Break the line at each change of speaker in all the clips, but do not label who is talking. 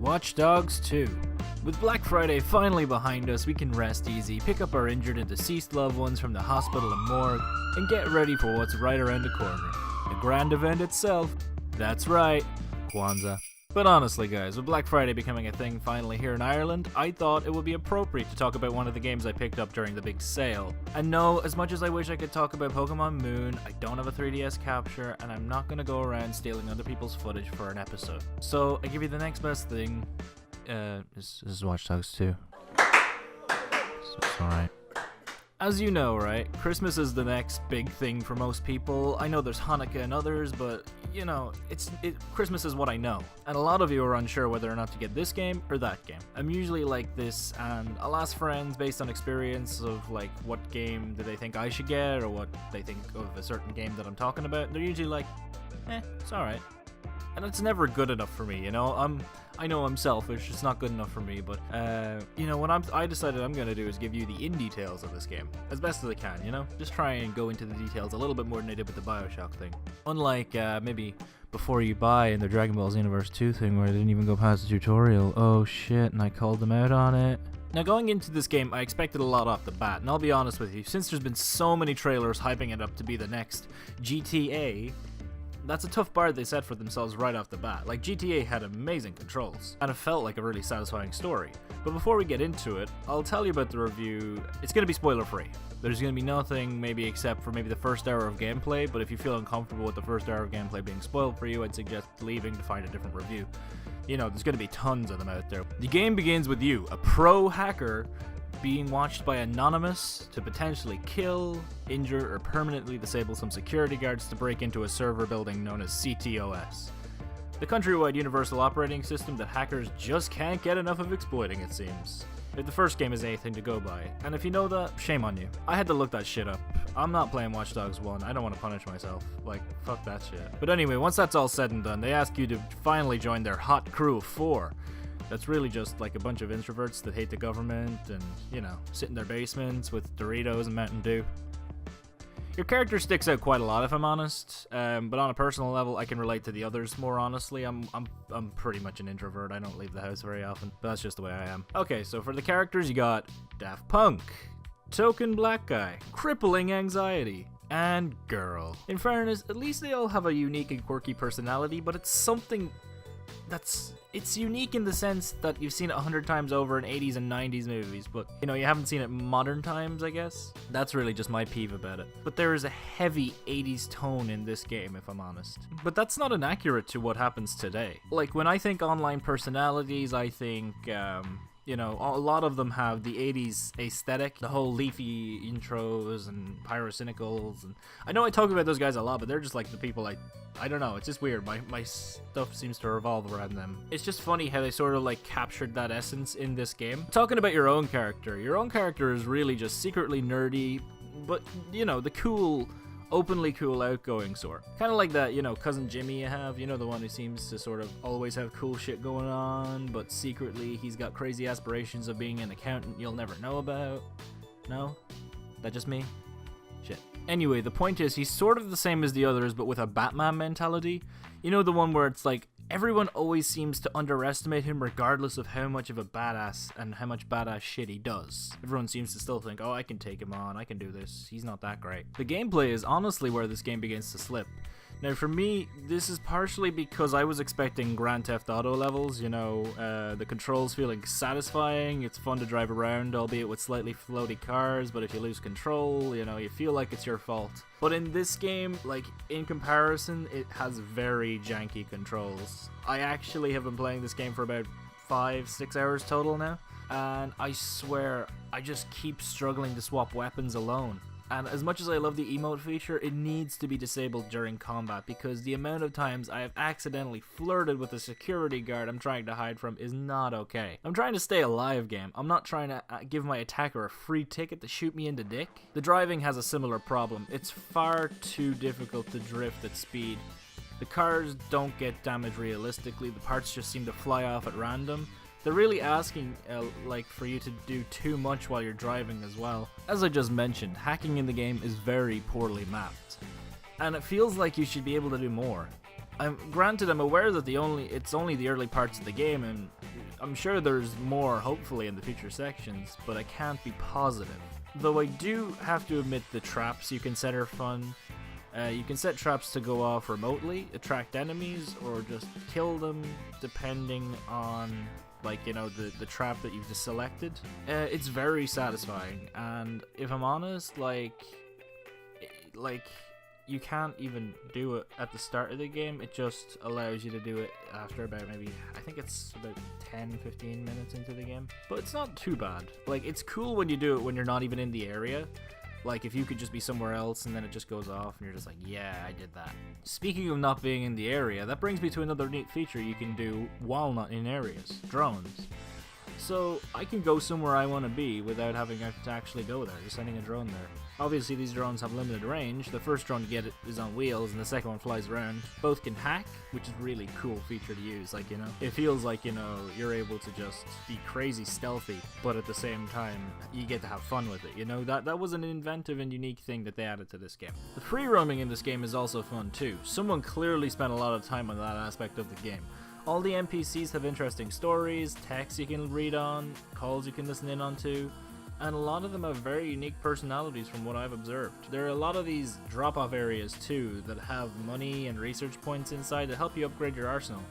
Watch Dogs 2. With Black Friday finally behind us, we can rest easy, pick up our injured and deceased loved ones from the hospital and morgue, and get ready for what's right around the corner. The grand event itself. That's right, Kwanzaa. But honestly guys, with Black Friday becoming a thing finally here in Ireland, I thought it would be appropriate to talk about one of the games I picked up during the big sale. And no, as much as I wish I could talk about Pokemon Moon, I don't have a 3DS capture, and I'm not gonna go around stealing other people's footage for an episode. So I give you the next best thing. This is Watch Dogs 2. It's alright. As you know, right, Christmas is the next big thing for most people. I know there's Hanukkah and others, but, you know, Christmas is what I know. And a lot of you are unsure whether or not to get this game or that game. I'm usually like this, and I'll ask friends based on experience of, like, what game do they think I should get, or what they think of a certain game that I'm talking about. And they're usually like, it's alright. And it's never good enough for me, you know? I know I'm selfish, it's not good enough for me, but, you know, what I decided I'm gonna do is give you the details of this game, as best as I can, you know? Just try and go into the details a little bit more than I did with the Bioshock thing. Unlike, maybe Before You Buy in the Dragon Ball Xenoverse 2 thing, where I didn't even go past the tutorial. Oh shit, and I called them out on it. Now, going into this game, I expected a lot off the bat, and I'll be honest with you, since there's been so many trailers hyping it up to be the next GTA, that's a tough bar they set for themselves right off the bat. Like, GTA had amazing controls, and it felt like a really satisfying story. But before we get into it, I'll tell you about the review. It's going to be spoiler-free. There's going to be nothing maybe except for maybe the first hour of gameplay, but if you feel uncomfortable with the first hour of gameplay being spoiled for you, I'd suggest leaving to find a different review. You know, there's going to be tons of them out there. The game begins with you, a pro hacker, being watched by Anonymous to potentially kill, injure, or permanently disable some security guards to break into a server building known as CTOS. The countrywide universal operating system that hackers just can't get enough of exploiting, it seems. If the first game is anything to go by, and if you know that, shame on you. I had to look that shit up. I'm not playing Watch Dogs 1, I don't want to punish myself. Like, fuck that shit. But anyway, once that's all said and done, they ask you to finally join their hot crew of 4. That's really just like a bunch of introverts that hate the government and, you know, sit in their basements with Doritos and Mountain Dew. Your character sticks out quite a lot, if I'm honest, but on a personal level, I can relate to the others more honestly. I'm pretty much an introvert. I don't leave the house very often, but that's just the way I am. Okay, so for the characters, you got Daft Punk, Token Black Guy, Crippling Anxiety, and Girl. In fairness, at least they all have a unique and quirky personality, but it's something it's unique in the sense that you've seen it 100 times over in 80s and 90s movies, but, you know, you haven't seen it modern times, I guess. That's really just my peeve about it. But there is a heavy 80s tone in this game, if I'm honest. But that's not inaccurate to what happens today. Like, when I think online personalities, I think, you know, a lot of them have the 80s aesthetic, the whole leafy intros and pyrocynicals, and I know I talk about those guys a lot, but they're just like the people I don't know, it's just weird. My stuff seems to revolve around them. It's just funny how they sort of like captured that essence in this game. Talking about your own character is really just secretly nerdy, but, you know, the cool, openly cool, outgoing sort. Kind of like that, you know, cousin Jimmy you have, you know, the one who seems to sort of always have cool shit going on, but secretly he's got crazy aspirations of being an accountant you'll never know about. No? That just me? Shit. Anyway, the point is, he's sort of the same as the others, but with a Batman mentality. You know, the one where it's like, everyone always seems to underestimate him regardless of how much of a badass and how much badass shit he does. Everyone seems to still think, oh, I can take him on, I can do this, he's not that great. The gameplay is honestly where this game begins to slip. Now for me, this is partially because I was expecting Grand Theft Auto levels, you know, the controls feeling satisfying, it's fun to drive around, albeit with slightly floaty cars, but if you lose control, you know, you feel like it's your fault. But in this game, like, in comparison, it has very janky controls. I actually have been playing this game for about 5-6 hours total now, and I swear, I just keep struggling to swap weapons alone. And as much as I love the emote feature, it needs to be disabled during combat, because the amount of times I have accidentally flirted with a security guard I'm trying to hide from is not okay. I'm trying to stay alive, game. I'm not trying to give my attacker a free ticket to shoot me in the dick. The driving has a similar problem. It's far too difficult to drift at speed. The cars don't get damaged realistically, the parts just seem to fly off at random. They're really asking, like, for you to do too much while you're driving as well. As I just mentioned, hacking in the game is very poorly mapped, and it feels like you should be able to do more. Granted, I'm aware that it's only the early parts of the game, and I'm sure there's more, hopefully, in the future sections, but I can't be positive. Though I do have to admit the traps you can set are fun. You can set traps to go off remotely, attract enemies, or just kill them, depending on, like, you know, the trap that you've just selected. It's very satisfying, and if I'm honest, like, you can't even do it at the start of the game. It just allows you to do it after about maybe, I think it's about 10-15 minutes into the game. But it's not too bad. Like, it's cool when you do it when you're not even in the area. Like, if you could just be somewhere else and then it just goes off and you're just like, yeah, I did that. Speaking of not being in the area, that brings me to another neat feature you can do while not in areas. Drones. So, I can go somewhere I want to be without having to actually go there, just sending a drone there. Obviously, these drones have limited range. The first drone to get it is on wheels, and the second one flies around. Both can hack, which is a really cool feature to use. Like, you know, it feels like, you know, you're able to just be crazy stealthy, but at the same time, you get to have fun with it. You know, that was an inventive and unique thing that they added to this game. The free roaming in this game is also fun too. Someone clearly spent a lot of time on that aspect of the game. All the NPCs have interesting stories, texts you can read on, calls you can listen in on to, and a lot of them have very unique personalities from what I've observed. There are a lot of these drop-off areas too that have money and research points inside to help you upgrade your arsenal.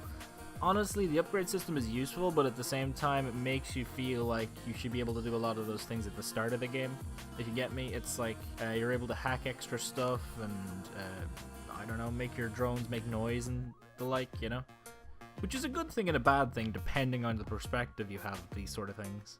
Honestly, the upgrade system is useful, but at the same time it makes you feel like you should be able to do a lot of those things at the start of the game. If you get me, it's like you're able to hack extra stuff and, I don't know, make your drones make noise and the like, you know? Which is a good thing and a bad thing depending on the perspective you have of these sort of things.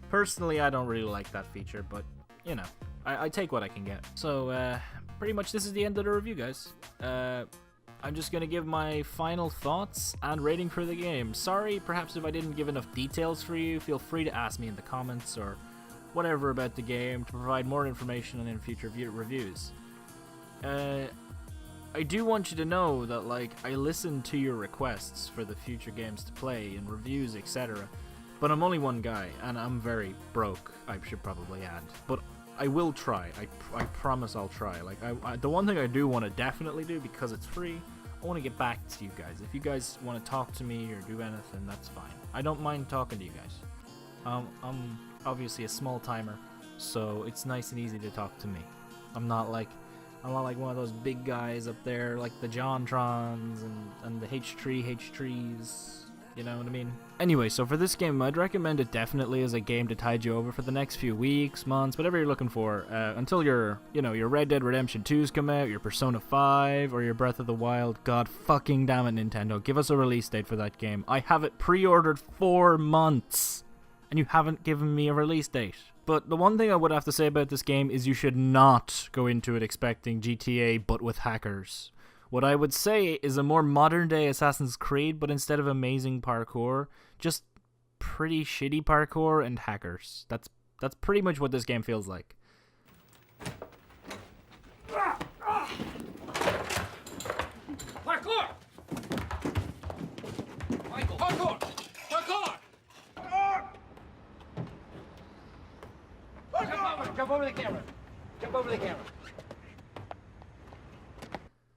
Personally, I don't really like that feature, but, you know, I take what I can get. So, pretty much this is the end of the review, guys. I'm just gonna give my final thoughts and rating for the game. Sorry, perhaps if I didn't give enough details for you, feel free to ask me in the comments or whatever about the game to provide more information in future reviews. I do want you to know that, like, I listen to your requests for the future games to play and reviews, etc. But I'm only one guy, and I'm very broke, I should probably add. But I will try. I promise I'll try. Like, the one thing I do want to definitely do, because it's free, I want to get back to you guys. If you guys want to talk to me or do anything, that's fine. I don't mind talking to you guys. I'm obviously a small timer, so it's nice and easy to talk to me. I'm not like one of those big guys up there, like the Jontrons and the H3s, you know what I mean? Anyway, so for this game, I'd recommend it definitely as a game to tide you over for the next few weeks, months, whatever you're looking for, until your Red Dead Redemption 2's come out, your Persona 5, or your Breath of the Wild. God fucking damn it, Nintendo. Give us a release date for that game. I have it pre-ordered 4 months, and you haven't given me a release date. But the one thing I would have to say about this game is you should not go into it expecting GTA but with hackers. What I would say is a more modern day Assassin's Creed, but instead of amazing parkour, just pretty shitty parkour and hackers. That's pretty much what this game feels like.
Parkour! Michael, parkour! Parkour! Jump over the camera. Jump over the camera.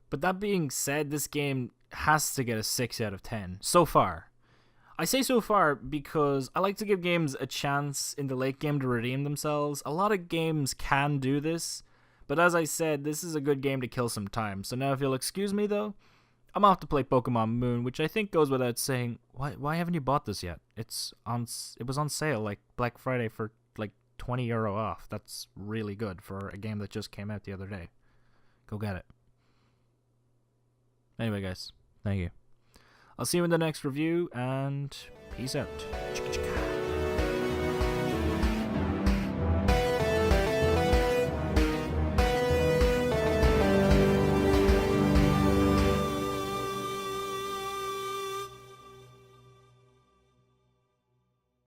But that being said, this game has to get a 6 out of 10. So far. I say so far because I like to give games a chance in the late game to redeem themselves. A lot of games can do this, but as I said, this is a good game to kill some time. So now if you'll excuse me though, I'm off to play Pokemon Moon, which I think goes without saying. Why haven't you bought this yet? It was on sale like Black Friday for like €20 off. That's really good for a game that just came out the other day. Go get it. Anyway, guys, thank you. I'll see you in the next review, and peace out.